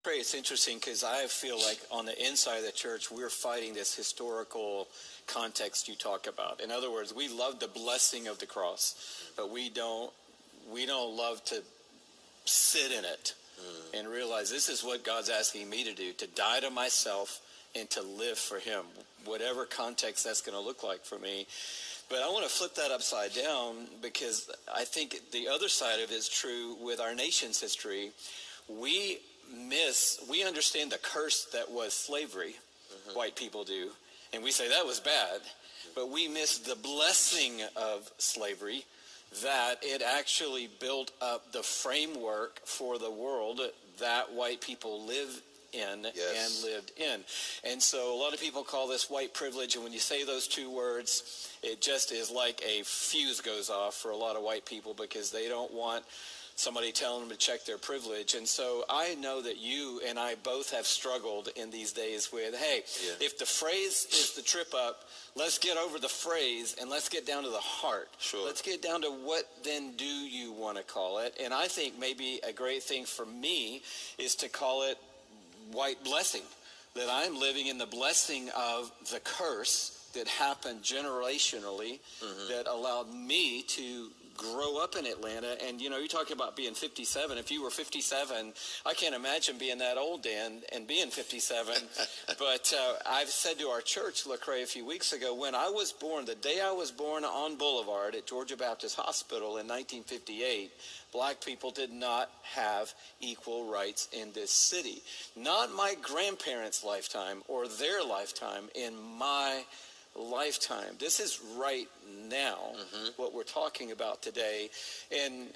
Trey, it's interesting because I feel like on the inside of the church, we're fighting this historical context you talk about. In other words, we love the blessing of the cross, but we don't love to sit in it and realize this is what God's asking me to do, to die to myself and to live for him, whatever context that's going to look like for me. But I want to flip that upside down because I think the other side of it is true with our nation's history. We understand the curse that was slavery, white people do, and we say that was bad, but we miss the blessing of slavery, that it actually built up the framework for the world that white people live in and lived in. And so a lot of people call this white privilege, and when you say those two words, it just is like a fuse goes off for a lot of white people because they don't want somebody telling them to check their privilege. And so I know that you and I both have struggled in these days with, hey, if the phrase is the trip up, let's get over the phrase and let's get down to the heart. Sure. Let's get down to what then do you want to call it? And I think maybe a great thing for me is to call it white blessing, that I'm living in the blessing of the curse that happened generationally that allowed me to grow up in Atlanta. And, you know, you're talking about being 57. If you were 57, I can't imagine being that old, Dan, and being 57. But I've said to our church, Lecrae, a few weeks ago, when I was born, the day I was born on Boulevard at Georgia Baptist Hospital in 1958, black people did not have equal rights in this city. Not my grandparents' lifetime or their lifetime, in my lifetime. This is right now what we're talking about today. And